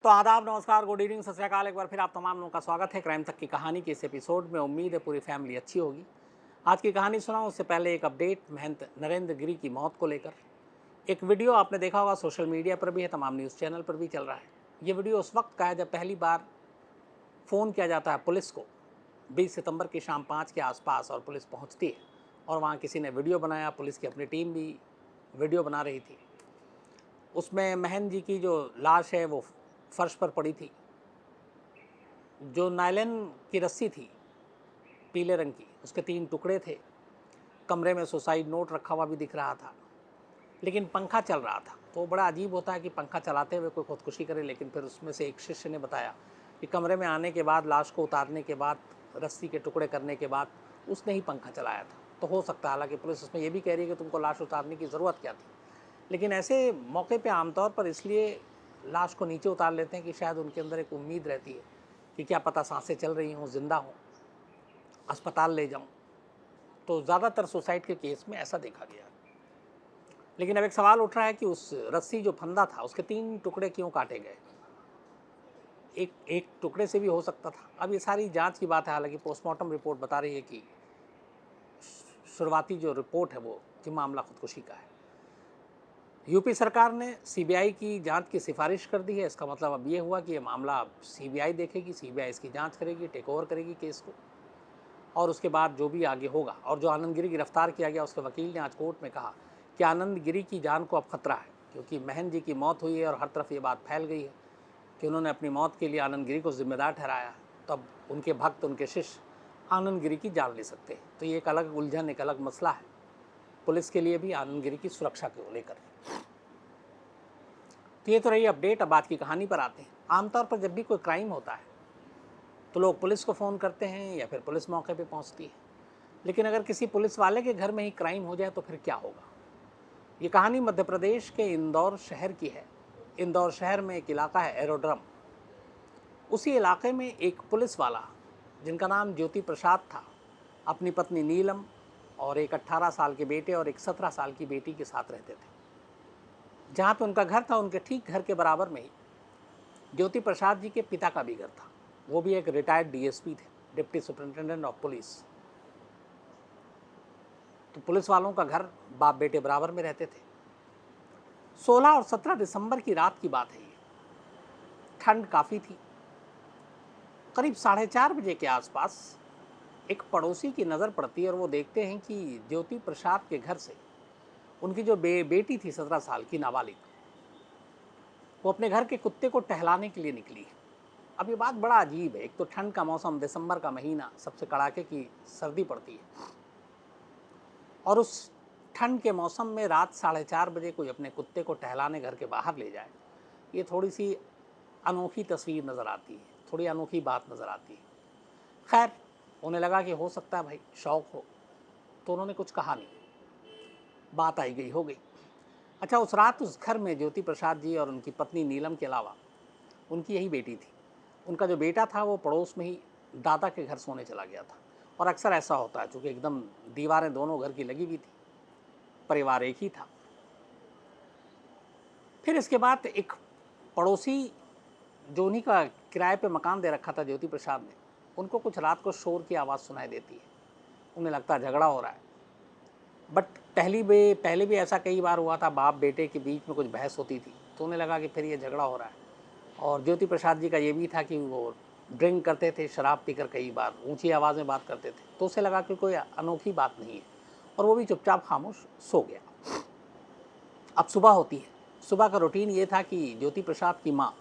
तो आदाब, नमस्कार, गुड इवनिंग, सत श्री अकाल। एक बार फिर आप तमाम लोगों का स्वागत है क्राइम तक की कहानी के इस एपिसोड में। उम्मीद है पूरी फैमिली अच्छी होगी। आज की कहानी सुनाऊं उससे पहले एक अपडेट महंत नरेंद्र गिरी की मौत को लेकर। एक वीडियो आपने देखा होगा, सोशल मीडिया पर भी है, तमाम न्यूज़ चैनल पर भी चल रहा है। ये वीडियो उस वक्त का है जब पहली बार फ़ोन किया जाता है पुलिस को, 20 सितंबर की शाम 5 के आसपास, और पुलिस पहुँचती है और वहाँ किसी ने वीडियो बनाया। पुलिस की अपनी टीम भी वीडियो बना रही थी। उसमें महंत जी की जो लाश है वो फर्श पर पड़ी थी। जो नायलॉन की रस्सी थी पीले रंग की, उसके 3 टुकड़े थे। कमरे में सुसाइड नोट रखा हुआ भी दिख रहा था, लेकिन पंखा चल रहा था। तो बड़ा अजीब होता है कि पंखा चलाते हुए कोई खुदकुशी करे, लेकिन फिर उसमें से एक शिष्य ने बताया कि कमरे में आने के बाद, लाश को उतारने के बाद, रस्सी के टुकड़े करने के बाद उसने ही पंखा चलाया था। तो हो सकता है, हालांकि पुलिस उसमें यह भी कह रही है कि तुमको लाश उतारने की ज़रूरत क्या थी। लेकिन ऐसे मौके पर आमतौर पर इसलिए लाश को नीचे उतार लेते हैं कि शायद उनके अंदर एक उम्मीद रहती है कि क्या पता सांसें चल रही हों, जिंदा हों, अस्पताल ले जाऊं। तो ज़्यादातर सुसाइड के केस में ऐसा देखा गया। लेकिन अब एक सवाल उठ रहा है कि उस रस्सी जो फंदा था उसके 3 टुकड़े क्यों काटे गए। एक एक टुकड़े से भी हो सकता था। अब ये सारी जांच की बात है। हालांकि पोस्टमार्टम रिपोर्ट बता रही है कि शुरुआती जो रिपोर्ट है वो कि मामला खुदकुशी का है। यूपी सरकार ने सीबीआई की जांच की सिफारिश कर दी है। इसका मतलब अब ये हुआ कि ये मामला सीबीआई देखेगी, सीबीआई इसकी जांच करेगी, टेक ओवर करेगी केस को, और उसके बाद जो भी आगे होगा। और जो आनंद गिरी गिरफ्तार किया गया, उसके वकील ने आज कोर्ट में कहा कि आनंद गिरी की जान को अब खतरा है, क्योंकि महंत जी की मौत हुई है और हर तरफ ये बात फैल गई है कि उन्होंने अपनी मौत के लिए आनंद गिरी को जिम्मेदार ठहराया। तब उनके भक्त, उनके शिष्य आनंद गिरी की जान ले सकते हैं। तो ये एक अलग उलझन, एक अलग मसला है पुलिस के लिए भी, आनंद गिरी की सुरक्षा को लेकर। तो ये तो रही अपडेट। अब बात की कहानी पर आते हैं। आमतौर पर जब भी कोई क्राइम होता है तो लोग पुलिस को फ़ोन करते हैं या फिर पुलिस मौके पे पहुंचती है। लेकिन अगर किसी पुलिस वाले के घर में ही क्राइम हो जाए तो फिर क्या होगा। ये कहानी मध्य प्रदेश के इंदौर शहर की है। इंदौर शहर में एक इलाका है एरोड्रम। उसी इलाके में एक पुलिस वाला, जिनका नाम ज्योति प्रसाद था, अपनी पत्नी नीलम और एक 18 साल के बेटे और एक 17 साल की बेटी के साथ रहते थे। जहाँ पे उनका घर था, उनके ठीक घर के बराबर में ही ज्योति प्रसाद जी के पिता का भी घर था। वो भी एक रिटायर्ड डीएसपी थे, डिप्टी सुपरिंटेंडेंट ऑफ पुलिस। तो पुलिस वालों का घर बाप बेटे बराबर में रहते थे। 16 और 17 दिसंबर की रात की बात है ये। ठंड काफ़ी थी। करीब 4:30 बजे के आसपास एक पड़ोसी की नज़र पड़ती है और वो देखते हैं कि ज्योति प्रसाद के घर से उनकी जो बेटी थी 17 साल की, नाबालिग, वो अपने घर के कुत्ते को टहलाने के लिए निकली है। अब ये बात बड़ा अजीब है। एक तो ठंड का मौसम, दिसंबर का महीना, सबसे कड़ाके की सर्दी पड़ती है, और उस ठंड के मौसम में रात 4:30 बजे कोई अपने कुत्ते को टहलाने घर के बाहर ले जाए, ये थोड़ी सी अनोखी तस्वीर नज़र आती है, थोड़ी अनोखी बात नज़र आती है। खैर, उन्हें लगा कि हो सकता है भाई शौक़ हो, तो उन्होंने कुछ कहा नहीं। बात आई गई हो गई। अच्छा, उस रात उस घर में ज्योति प्रसाद जी और उनकी पत्नी नीलम के अलावा उनकी यही बेटी थी। उनका जो बेटा था वो पड़ोस में ही दादा के घर सोने चला गया था। और अक्सर ऐसा होता है, चूँकि एकदम दीवारें दोनों घर की लगी हुई थी, परिवार एक ही था। फिर इसके बाद एक पड़ोसी, जो उन्हीं का किराए पे मकान दे रखा था ज्योति प्रसाद ने, उनको कुछ रात को शोर की आवाज़ सुनाई देती है। उन्हें लगता है झगड़ा हो रहा है। बट पहले भी ऐसा कई बार हुआ था, बाप बेटे के बीच में कुछ बहस होती थी, तो उन्हें लगा कि फिर ये झगड़ा हो रहा है। और ज्योति प्रसाद जी का ये भी था कि वो ड्रिंक करते थे, शराब पीकर कई बार ऊंची आवाज़ में बात करते थे, तो उसे लगा कि कोई अनोखी बात नहीं है, और वो भी चुपचाप खामोश सो गया। अब सुबह होती है। सुबह का रूटीन ये था कि ज्योति प्रसाद की माँ,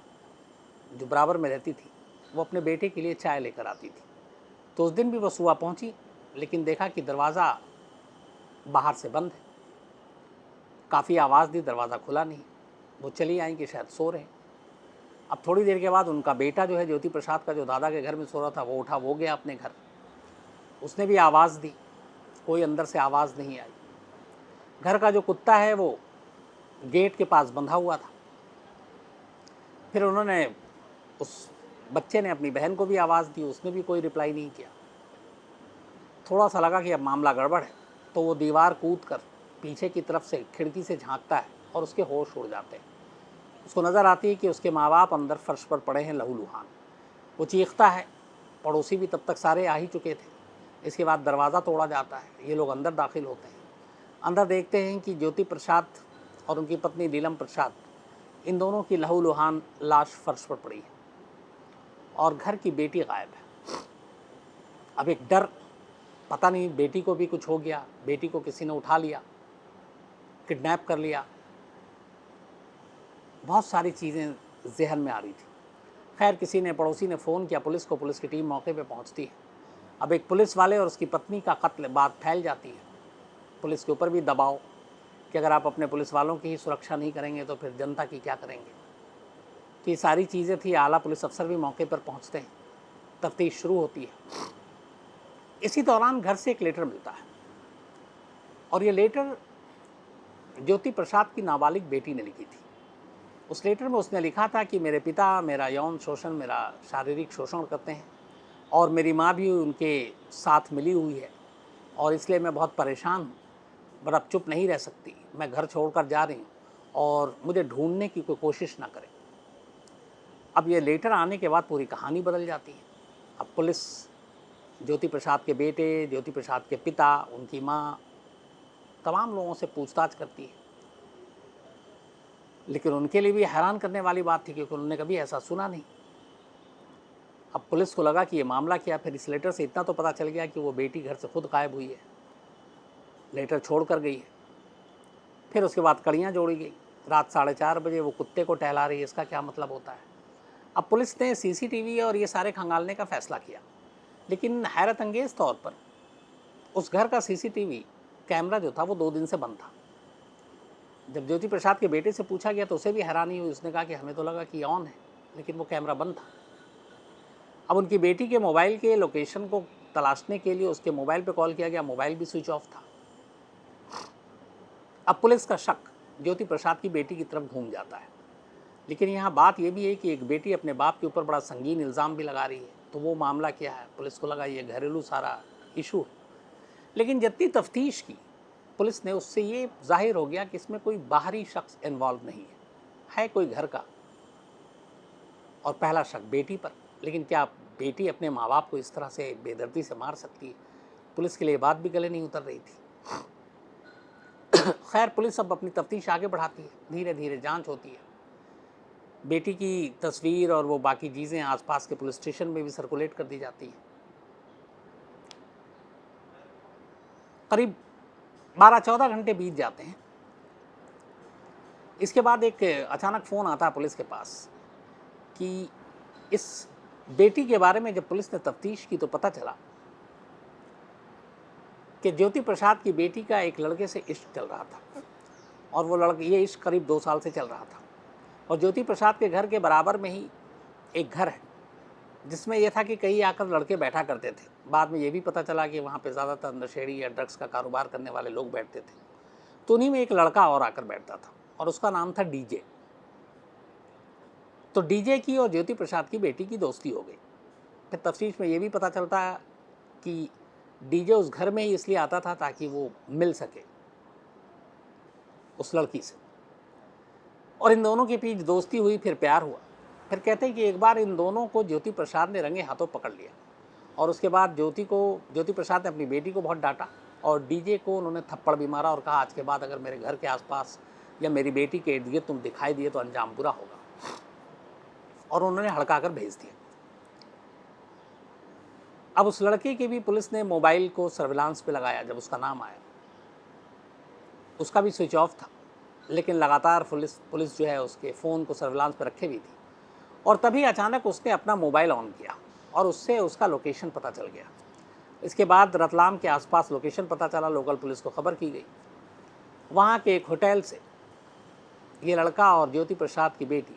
जो बराबर में रहती थी, वो अपने बेटे के लिए चाय लेकर आती थी। तो उस दिन भी वो सुबह पहुंची, लेकिन देखा कि दरवाज़ा बाहर से बंद है। काफ़ी आवाज़ दी, दरवाज़ा खुला नहीं। वो चली आई कि शायद सो रहे। अब थोड़ी देर के बाद उनका बेटा जो है ज्योति प्रसाद का, जो दादा के घर में सो रहा था, वो उठा, वो गया अपने घर। उसने भी आवाज़ दी, कोई अंदर से आवाज़ नहीं आई। घर का जो कुत्ता है वो गेट के पास बंधा हुआ था। फिर उन्होंने, उस बच्चे ने अपनी बहन को भी आवाज़ दी, उसने भी कोई रिप्लाई नहीं किया। थोड़ा सा लगा कि अब मामला गड़बड़ है, तो वो दीवार कूद कर पीछे की तरफ से खिड़की से झांकता है और उसके होश उड़ जाते हैं। उसको नज़र आती है कि उसके माँ बाप अंदर फर्श पर पड़े हैं लहूलुहान। वो चीखता है, पड़ोसी भी तब तक सारे आ ही चुके थे। इसके बाद दरवाज़ा तोड़ा जाता है, ये लोग अंदर दाखिल होते हैं। अंदर देखते हैं कि ज्योति प्रसाद और उनकी पत्नी नीलम प्रसाद, इन दोनों की लहूलुहान लाश फर्श पर पड़ी है और घर की बेटी गायब है। अब एक डर, पता नहीं बेटी को भी कुछ हो गया, बेटी को किसी ने उठा लिया, किडनैप कर लिया, बहुत सारी चीज़ें जहन में आ रही थी। खैर किसी ने, पड़ोसी ने फ़ोन किया पुलिस को, पुलिस की टीम मौके पे पहुंचती है। अब एक पुलिस वाले और उसकी पत्नी का कत्ल, बात फैल जाती है। पुलिस के ऊपर भी दबाव कि अगर आप अपने पुलिस वालों की ही सुरक्षा नहीं करेंगे तो फिर जनता की क्या करेंगे। तो ये सारी चीज़ें थी। आला पुलिस अफसर भी मौके पर पहुंचते हैं, तफ्तीश शुरू होती है। इसी दौरान घर से एक लेटर मिलता है और ये लेटर ज्योति प्रसाद की नाबालिग बेटी ने लिखी थी। उस लेटर में उसने लिखा था कि मेरे पिता मेरा यौन शोषण, मेरा शारीरिक शोषण करते हैं और मेरी माँ भी उनके साथ मिली हुई है और इसलिए मैं बहुत परेशान हूँ, पर अब चुप नहीं रह सकती। मैं घर छोड़कर जा रही हूँ और मुझे ढूंढने की कोई कोशिश ना करें। अब ये लेटर आने के बाद पूरी कहानी बदल जाती है। अब पुलिस ज्योति प्रसाद के बेटे, ज्योति प्रसाद के पिता, उनकी माँ, तमाम लोगों से पूछताछ करती है। लेकिन उनके लिए भी हैरान करने वाली बात थी क्योंकि उन्होंने कभी ऐसा सुना नहीं। अब पुलिस को लगा कि ये मामला क्या। फिर इस लेटर से इतना तो पता चल गया कि वो बेटी घर से खुद गायब हुई है, लेटर छोड़ कर गई है। फिर उसके बाद कड़ियाँ जोड़ी गई। रात 4:30 बजे वो कुत्ते को टहला रही है, इसका क्या मतलब होता है। अब पुलिस ने सीसीटीवी और ये सारे खंगालने का फैसला किया, लेकिन हैरत अंगेज तौर पर उस घर का सीसीटीवी कैमरा जो था वो 2 दिन से बंद था। जब ज्योति प्रसाद के बेटे से पूछा गया तो उसे भी हैरानी हुई। उसने कहा कि हमें तो लगा कि ऑन है, लेकिन वो कैमरा बंद था। अब उनकी बेटी के मोबाइल के लोकेशन को तलाशने के लिए उसके मोबाइल पे कॉल किया गया, मोबाइल भी स्विच ऑफ था। अब पुलिस का शक ज्योति प्रसाद की बेटी की तरफ घूम जाता है। लेकिन यहाँ बात यह भी है कि एक बेटी अपने बाप के ऊपर बड़ा संगीन इल्ज़ाम भी लगा रही है, तो वो मामला क्या है। पुलिस को लगा ये घरेलू सारा इशू है। लेकिन जितनी तफ्तीश की पुलिस ने, उससे ये जाहिर हो गया कि इसमें कोई बाहरी शख्स इन्वॉल्व नहीं है कोई घर का। और पहला शक बेटी पर। लेकिन क्या बेटी अपने माँ बाप को इस तरह से बेदर्दी से मार सकती है? पुलिस के लिए बात भी गले नहीं उतर रही थी। खैर पुलिस अब अपनी तफ्तीश आगे बढ़ाती है, धीरे धीरे जांच होती है। बेटी की तस्वीर और वो बाकी चीज़ें आसपास के पुलिस स्टेशन में भी सर्कुलेट कर दी जाती है। करीब 12-14 घंटे बीत जाते हैं। इसके बाद एक अचानक फ़ोन आता है पुलिस के पास कि इस बेटी के बारे में जब पुलिस ने तफ्तीश की तो पता चला कि ज्योति प्रसाद की बेटी का एक लड़के से इश्क चल रहा था और वो लड़का, ये इश्क करीब 2 साल से चल रहा था। और ज्योति प्रसाद के घर के बराबर में ही एक घर है जिसमें यह था कि कई आकर लड़के बैठा करते थे। बाद में ये भी पता चला कि वहाँ पे ज़्यादातर नशेड़ी या ड्रग्स का कारोबार करने वाले लोग बैठते थे। तो उन्हीं में एक लड़का और आकर बैठता था और उसका नाम था डीजे। तो डीजे की और ज्योति प्रसाद की बेटी की दोस्ती हो गई। फिर तफ्तीश में ये भी पता चलता है कि डीजे उस घर में ही इसलिए आता था ताकि वो मिल सके उस लड़की से, और इन दोनों के बीच दोस्ती हुई, फिर प्यार हुआ। फिर कहते हैं कि एक बार इन दोनों को ज्योति प्रसाद ने रंगे हाथों पकड़ लिया और उसके बाद ज्योति प्रसाद ने अपनी बेटी को बहुत डांटा और डीजे को उन्होंने थप्पड़ भी मारा और कहा आज के बाद अगर मेरे घर के आसपास या मेरी बेटी के इर्द गिर्द तुम दिखाई दिए तो अंजाम बुरा होगा, और उन्होंने हड़का कर भेज दिया। अब उस लड़के के भी पुलिस ने मोबाइल को सर्विलांस पे लगाया। जब उसका नाम आया उसका भी स्विच ऑफ था, लेकिन लगातार पुलिस जो है उसके फ़ोन को सर्विलांस पे रखे हुई थी। और तभी अचानक उसने अपना मोबाइल ऑन किया और उससे उसका लोकेशन पता चल गया। इसके बाद रतलाम के आसपास लोकेशन पता चला, लोकल पुलिस को खबर की गई। वहाँ के एक होटल से ये लड़का और ज्योति प्रसाद की बेटी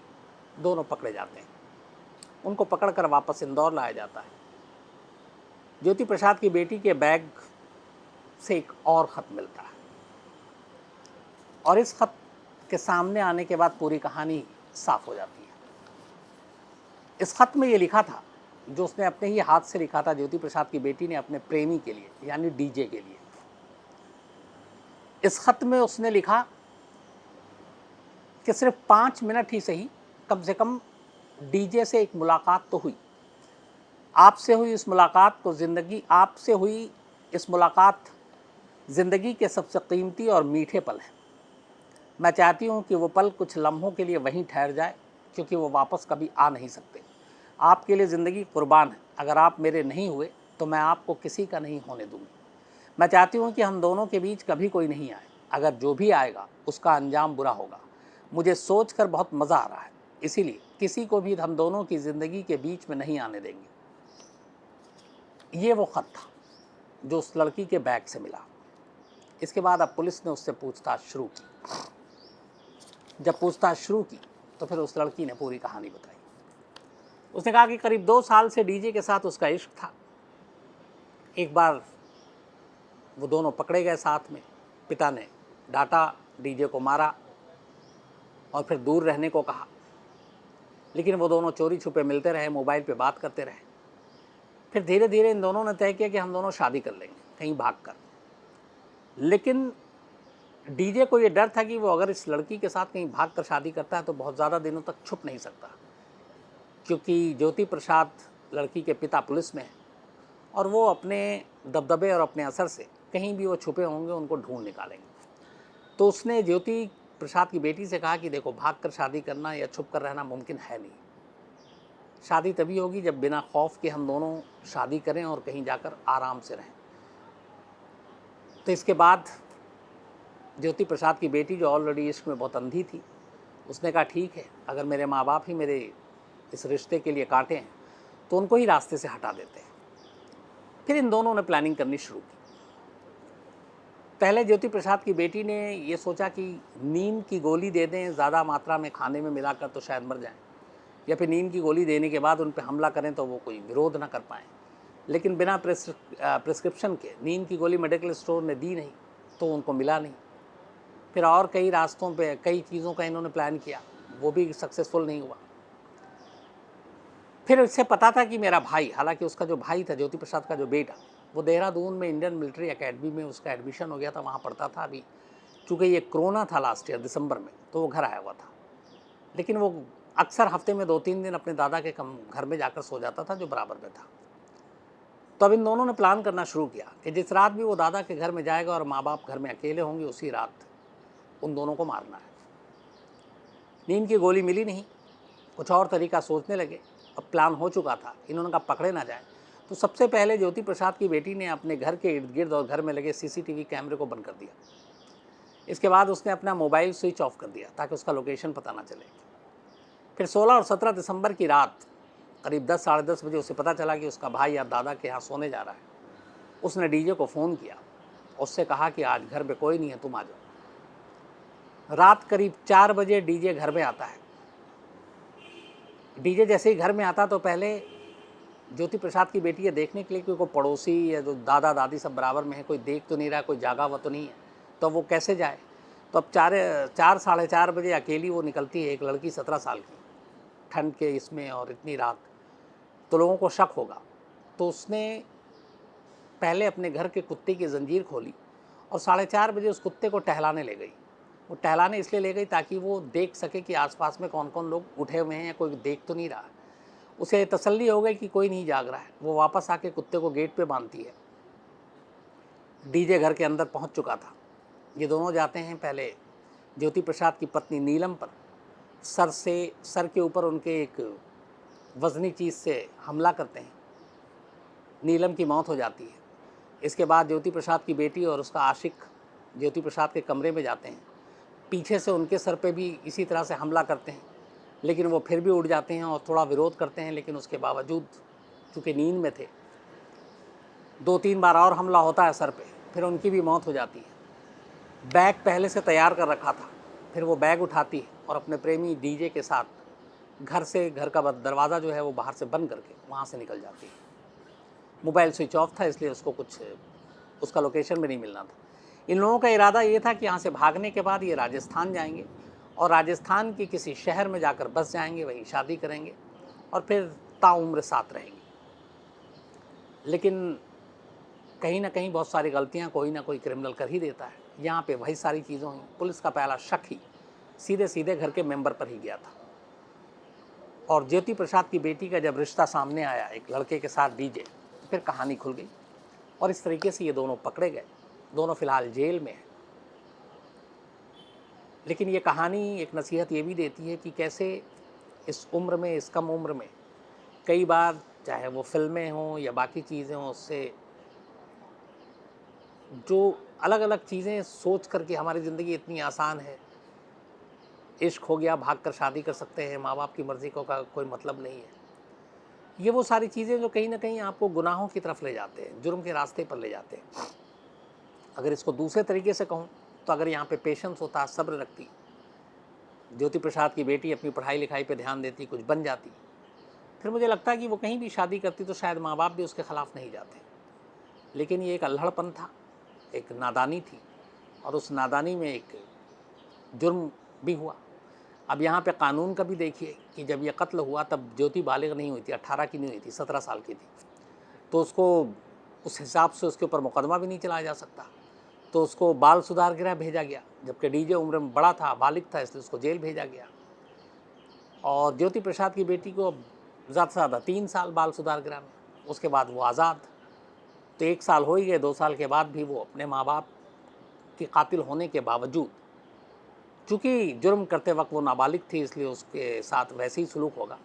दोनों पकड़े जाते हैं। उनको पकड़कर वापस इंदौर लाया जाता है। ज्योति प्रसाद की बेटी के बैग से एक और ख़त मिलता है और इस ख़त के सामने आने के बाद पूरी कहानी साफ हो जाती है। इस ख़त में ये लिखा था, जो उसने अपने ही हाथ से लिखा था, ज्योति प्रसाद की बेटी ने अपने प्रेमी के लिए यानी डीजे के लिए। इस ख़त में उसने लिखा कि सिर्फ 5 मिनट ही सही, कम से कम डीजे से एक मुलाकात तो हुई। आपसे हुई इस मुलाकात को आपसे हुई इस मुलाकात ज़िंदगी के सबसे कीमती और मीठे पल हैं। मैं चाहती हूँ कि वो पल कुछ लम्हों के लिए वहीं ठहर जाए, क्योंकि वो वापस कभी आ नहीं सकते। आपके लिए ज़िंदगी कुर्बान है। अगर आप मेरे नहीं हुए तो मैं आपको किसी का नहीं होने दूँगी। मैं चाहती हूँ कि हम दोनों के बीच कभी कोई नहीं आए। अगर जो भी आएगा उसका अंजाम बुरा होगा। मुझे सोचकर बहुत मज़ा आ रहा है, इसीलिए किसी को भी हम दोनों की ज़िंदगी के बीच में नहीं आने देंगे। ये वो ख़त था जो उस लड़की के बैग से मिला। इसके बाद अब पुलिस ने उससे पूछताछ शुरू की। जब पूछताछ शुरू की तो फिर उस लड़की ने पूरी कहानी बताई। उसने कहा कि करीब 2 साल से डीजे के साथ उसका इश्क था। एक बार वो दोनों पकड़े गए साथ में। पिता ने डांटा, डीजे को मारा और फिर दूर रहने को कहा, लेकिन वो दोनों चोरी छुपे मिलते रहे, मोबाइल पे बात करते रहे। फिर धीरे धीरे इन दोनों ने तय किया कि हम दोनों शादी कर लेंगे, कहीं भागकर। लेकिन डीजे को ये डर था कि वो अगर इस लड़की के साथ कहीं भागकर शादी करता है तो बहुत ज़्यादा दिनों तक छुप नहीं सकता, क्योंकि ज्योति प्रसाद लड़की के पिता पुलिस में हैं और वो अपने दबदबे और अपने असर से कहीं भी वो छुपे होंगे उनको ढूंढ निकालेंगे। तो उसने ज्योति प्रसाद की बेटी से कहा कि देखो, भागकर शादी करना या छुप कर रहना मुमकिन है नहीं। शादी तभी होगी जब बिना खौफ के हम दोनों शादी करें और कहीं जाकर आराम से रहें। तो इसके बाद ज्योति प्रसाद की बेटी, जो ऑलरेडी इश्क में बहुत अंधी थी, उसने कहा ठीक है, अगर मेरे माँ बाप ही मेरे इस रिश्ते के लिए कांटे हैं तो उनको ही रास्ते से हटा देते हैं। फिर इन दोनों ने प्लानिंग करनी शुरू की। पहले ज्योति प्रसाद की बेटी ने ये सोचा कि नींद की गोली दे दें ज़्यादा मात्रा में खाने में मिलाकर तो शायद मर जाएं, या फिर नींद की गोली देने के बाद उन पर हमला करें तो वो कोई विरोध ना कर पाएँ। लेकिन बिना प्रिस्क्रिप्शन के नींद की गोली मेडिकल स्टोर ने दी नहीं तो उनको मिला नहीं। फिर और कई रास्तों पे कई चीज़ों का इन्होंने प्लान किया, वो भी सक्सेसफुल नहीं हुआ। फिर इससे पता था कि मेरा भाई, हालांकि उसका जो भाई था ज्योति प्रसाद का जो बेटा, वो देहरादून में इंडियन मिलिट्री एकेडमी में उसका एडमिशन हो गया था, वहाँ पढ़ता था अभी। चूँकि ये कोरोना था लास्ट ईयर दिसंबर में, तो वो घर आया हुआ था। लेकिन वो अक्सर हफ्ते में 2-3 दिन अपने दादा के घर में जाकर सो जाता था, जो बराबर में था। तो अब इन दोनों ने प्लान करना शुरू किया कि जिस रात भी वो दादा के घर में जाएगा और माँ बाप घर में अकेले होंगे, उसी रात उन दोनों को मारना है। नींद की गोली मिली नहीं, कुछ और तरीका सोचने लगे। अब प्लान हो चुका था, इन्होंने कहा पकड़े ना जाए। तो सबसे पहले ज्योति प्रसाद की बेटी ने अपने घर के इर्द गिर्द और घर में लगे सीसीटीवी कैमरे को बंद कर दिया। इसके बाद उसने अपना मोबाइल स्विच ऑफ कर दिया ताकि उसका लोकेशन पता ना चले। फिर 16 और 17 दिसंबर की रात करीब 10 साढ़े 10 बजे उसे पता चला कि उसका भाई या दादा के यहाँ सोने जा रहा है। उसने डीजे को फ़ोन किया, उससे कहा कि आज घर पे कोई नहीं है, तुम आ जाओ। रात करीब 4 बजे डीजे घर में आता है। डीजे जैसे ही घर में आता तो पहले ज्योति प्रसाद की बेटी ये देखने के लिए कि कोई पड़ोसी या जो दादा दादी सब बराबर में है, कोई देख तो नहीं रहा, कोई जागा हुआ तो नहीं है, तो वो कैसे जाए। तो अब 4 साढ़े 4 बजे अकेली वो निकलती है, एक लड़की 17 साल की, ठंड के इसमें और इतनी रात, तो लोगों को शक होगा। तो उसने पहले अपने घर के कुत्ते की जंजीर खोली और 4:30 बजे उस कुत्ते को टहलाने ले गई। वो टहलाने इसलिए ले गई ताकि वो देख सके कि आसपास में कौन कौन लोग उठे हुए हैं या कोई देख तो नहीं रहा। उसे तसल्ली हो गई कि कोई नहीं जाग रहा है। वो वापस आके कुत्ते को गेट पे बांधती है। डीजे घर के अंदर पहुंच चुका था। ये दोनों जाते हैं पहले ज्योति प्रसाद की पत्नी नीलम पर, सर के ऊपर उनके एक वजनी चीज़ से हमला करते हैं। नीलम की मौत हो जाती है। इसके बाद ज्योति प्रसाद की बेटी और उसका आशिक ज्योति प्रसाद के कमरे में जाते हैं। पीछे से उनके सर पे भी इसी तरह से हमला करते हैं, लेकिन वो फिर भी उठ जाते हैं और थोड़ा विरोध करते हैं। लेकिन उसके बावजूद चूँकि नींद में थे, 2-3 बार और हमला होता है सर पे, फिर उनकी भी मौत हो जाती है। बैग पहले से तैयार कर रखा था, फिर वो बैग उठाती है और अपने प्रेमी डीजे के साथ घर का दरवाज़ा जो है वो बाहर से बंद करके वहाँ से निकल जाती है। मोबाइल स्विच ऑफ था, इसलिए उसको कुछ उसका लोकेशन भी नहीं मिलना था। इन लोगों का इरादा ये था कि यहाँ से भागने के बाद ये राजस्थान जाएंगे और राजस्थान के किसी शहर में जाकर बस जाएंगे, वहीं शादी करेंगे और फिर ताउम्र साथ रहेंगे। लेकिन कहीं ना कहीं बहुत सारी गलतियाँ कोई ना कोई क्रिमिनल कर ही देता है। यहाँ पे वही सारी चीज़ें हुई। पुलिस का पहला शक ही सीधे सीधे घर के मेंबर पर ही गया था। और ज्योति प्रसाद की बेटी का जब रिश्ता सामने आया एक लड़के के साथ डीजे, तो फिर कहानी खुल गई और इस तरीके से ये दोनों पकड़े गए। दोनों फिलहाल जेल में हैं। लेकिन ये कहानी एक नसीहत ये भी देती है कि कैसे इस उम्र में, इस कम उम्र में कई बार, चाहे वो फिल्में हों या बाकी चीज़ें हों, उससे जो अलग अलग चीज़ें सोच करके हमारी ज़िंदगी इतनी आसान है, इश्क हो गया भाग कर शादी कर सकते हैं, माँ बाप की मर्ज़ी का कोई मतलब नहीं है। ये वो सारी चीज़ें जो कहीं ना कहीं आपको गुनाहों की तरफ ले जाते हैं, जुर्म के रास्ते पर ले जाते हैं। अगर इसको दूसरे तरीके से कहूँ तो अगर यहाँ पे पेशेंस होता, सब्र रखती, ज्योति प्रसाद की बेटी अपनी पढ़ाई लिखाई पे ध्यान देती, कुछ बन जाती, फिर मुझे लगता है कि वो कहीं भी शादी करती तो शायद माँ बाप भी उसके ख़िलाफ़ नहीं जाते। लेकिन ये एक अल्हड़पन था, एक नादानी थी, और उस नादानी में एक जुर्म भी हुआ। अब यहाँ पे कानून का भी देखिए कि जब ये कत्ल हुआ तब ज्योति बालिग नहीं हुई थी, 18 की नहीं हुई थी, 17 साल की थी। तो उसको उस हिसाब से उसके ऊपर मुकदमा भी नहीं चलाया जा सकता, तो उसको बाल सुधार गृह भेजा गया, जबकि डीजे उम्र में बड़ा था, बालिग था, इसलिए उसको जेल भेजा गया। और ज्योति प्रसाद की बेटी को ज़्यादा से ज़्यादा 3 साल बाल सुधार गृह में, उसके बाद वो आज़ाद। तो 1 साल हो ही गए, 2 साल के बाद भी वो अपने माँ बाप के कातिल होने के बावजूद, चूँकि जुर्म करते वक्त वो नाबालिग थी इसलिए उसके साथ वैसे ही सलूक होगा,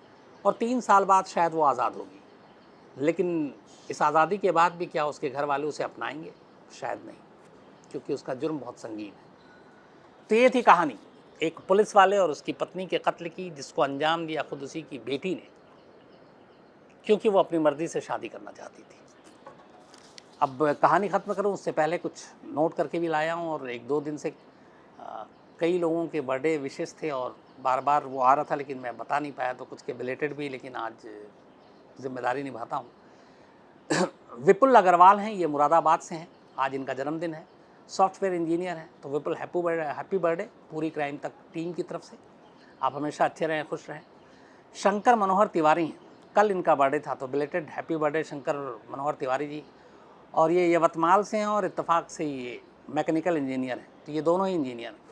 और 3 साल बाद शायद वो आज़ाद होगी। लेकिन इस आज़ादी के बाद भी क्या उसके घर वाले उसे अपनाएंगे? शायद नहीं, क्योंकि उसका जुर्म बहुत संगीन है। तो ये थी कहानी एक पुलिस वाले और उसकी पत्नी के कत्ल की, जिसको अंजाम दिया खुद उसी की बेटी ने, क्योंकि वो अपनी मर्ज़ी से शादी करना चाहती थी। अब कहानी ख़त्म करूँ उससे पहले कुछ नोट करके भी लाया हूँ, और 1-2 दिन से कई लोगों के बर्थडे विशेस थे और बार बार वो आ रहा था, लेकिन मैं बता नहीं पाया, तो कुछ के बिलेटेड भी, लेकिन आज जिम्मेदारी निभाता हूँ। विपुल अग्रवाल हैं, ये मुरादाबाद से हैं, आज इनका जन्मदिन है, सॉफ्टवेयर इंजीनियर हैं। तो विपुल हैप्पी बर्थडे पूरी क्राइम तक टीम की तरफ से, आप हमेशा अच्छे रहें, खुश रहें। शंकर मनोहर तिवारी हैं, कल इनका बर्थडे था, तो बिलेटेड हैप्पी बर्थडे शंकर मनोहर तिवारी जी। और ये यवतमाल से हैं और इत्तेफाक से ये मैकेनिकल इंजीनियर हैं, तो ये दोनों ही इंजीनियर हैं।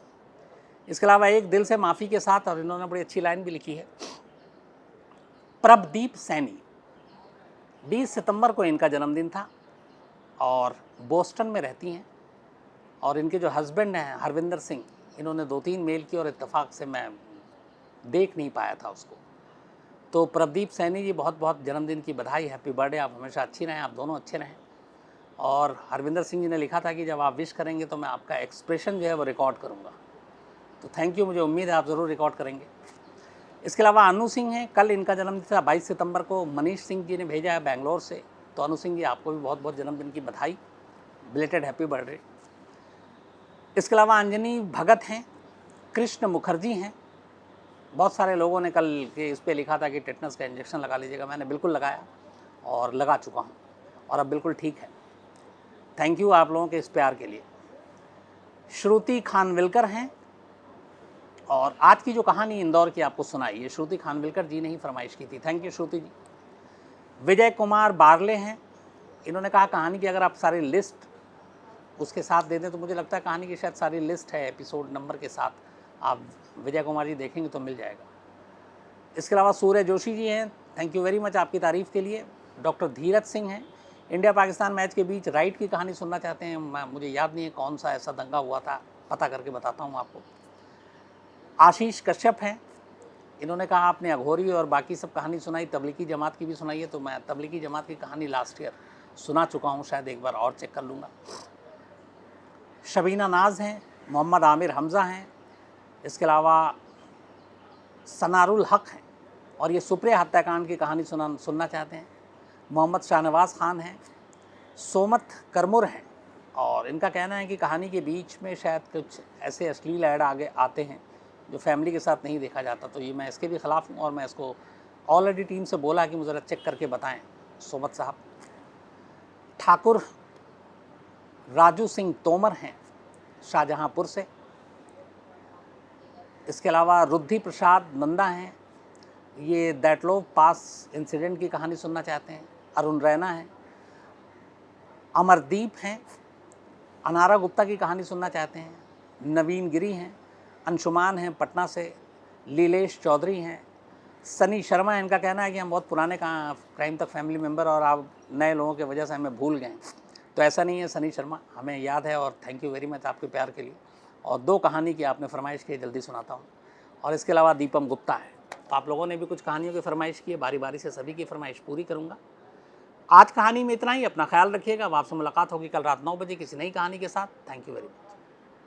इसके अलावा एक दिल से माफ़ी के साथ, और इन्होंने बड़ी अच्छी लाइन भी लिखी है, प्रभदीप सैनी, 20 सितंबर को इनका जन्मदिन था और बोस्टन में रहती हैं, और इनके जो हस्बैंड हैं हरविंदर सिंह, इन्होंने 2-3 मेल की और इत्तेफाक से मैं देख नहीं पाया था उसको। तो प्रभदीप सैनी जी, बहुत बहुत जन्मदिन की बधाई, हैप्पी बर्थडे, आप हमेशा अच्छी रहें, आप दोनों अच्छे रहें। और हरविंदर सिंह जी ने लिखा था कि जब आप विश करेंगे तो मैं आपका एक्सप्रेशन जो है वो रिकॉर्ड करूँगा, तो थैंक यू, मुझे उम्मीद है आप ज़रूर रिकॉर्ड करेंगे। इसके अलावा अनु सिंह हैं, कल इनका जन्मदिन था 22 सितंबर को, मनीष सिंह जी ने भेजा है बेंगलोर से, तो अनु सिंह जी आपको भी बहुत बहुत जन्मदिन की बधाई, बिलेटेड हैप्पी बर्थडे। इसके अलावा अंजनी भगत हैं, कृष्ण मुखर्जी हैं। बहुत सारे लोगों ने कल के इस पर लिखा था कि टेटनस का इंजेक्शन लगा लीजिएगा, मैंने बिल्कुल लगाया और लगा चुका हूँ और अब बिल्कुल ठीक है। थैंक यू आप लोगों के इस प्यार के लिए। श्रुति खानविलकर हैं, और आज की जो कहानी इंदौर की आपको सुनाई, ये श्रुति खानविलकर जी ने ही फरमाइश की थी, थैंक यू श्रुति जी। विजय कुमार बारले हैं, इन्होंने कहा कहानी की अगर आप सारी लिस्ट उसके साथ दे दें, तो मुझे लगता है कहानी की शायद सारी लिस्ट है एपिसोड नंबर के साथ, आप विजय कुमार जी देखेंगे तो मिल जाएगा। इसके अलावा सूर्य जोशी जी हैं, थैंक यू वेरी मच आपकी तारीफ़ के लिए। डॉक्टर धीरज सिंह हैं, इंडिया पाकिस्तान मैच के बीच राइट की कहानी सुनना चाहते हैं, मुझे याद नहीं है कौन सा ऐसा दंगा हुआ था, पता करके बताता हूँ आपको। आशीष कश्यप हैं, इन्होंने कहा आपने अघोरी और बाकी सब कहानी सुनाई, तबलीगी जमात की भी सुनाई है, तो मैं तबलीगी जमात की कहानी लास्ट ईयर सुना चुका हूँ, शायद एक बार और चेक कर लूँगा। शबीना नाज हैं, मोहम्मद आमिर हमज़ा हैं, इसके अलावा सनारुल हक हैं, और ये सुप्रिया हत्याकांड की कहानी सुनना चाहते हैं। मोहम्मद शाहनवाज़ खान हैं, सोमत करमुर हैं, और इनका कहना है कि कहानी के बीच में शायद कुछ ऐसे अश्लील ऐड आगे आते हैं जो फैमिली के साथ नहीं देखा जाता, तो ये मैं इसके भी ख़िलाफ़ हूँ, और मैं इसको ऑलरेडी टीम से बोला कि मुझे ज़रा चेक करके बताएं सोमत साहब। ठाकुर राजू सिंह तोमर हैं, शाहजहाँपुर से। इसके अलावा रुद्धि प्रसाद नंदा हैं, ये दैटलोव पास इंसिडेंट की कहानी सुनना चाहते हैं। अरुण रैना हैं, अमरदीप हैं, अनारा गुप्ता की कहानी सुनना चाहते हैं। नवीन गिरी हैं, अंशुमान हैं पटना से, लीलेश चौधरी हैं, सनी शर्मा है। इनका कहना है कि हम बहुत पुराने क्राइम तक फैमिली मेम्बर और आप नए लोगों की वजह से हमें भूल गए। तो ऐसा नहीं है सनी शर्मा, हमें याद है और थैंक यू वेरी मच आपके प्यार के लिए। और 2 कहानी की आपने फरमाइश की, जल्दी सुनाता हूँ। और इसके अलावा दीपम गुप्ता है। तो आप लोगों ने भी कुछ कहानियों की फरमाइश की है, बारी बारी से सभी की फरमाइश पूरी करूँगा। आज कहानी में इतना ही। अपना ख्याल रखिएगा। अब आपसे मुलाकात होगी कल रात 9 बजे किसी नई कहानी के साथ। Thank you very much.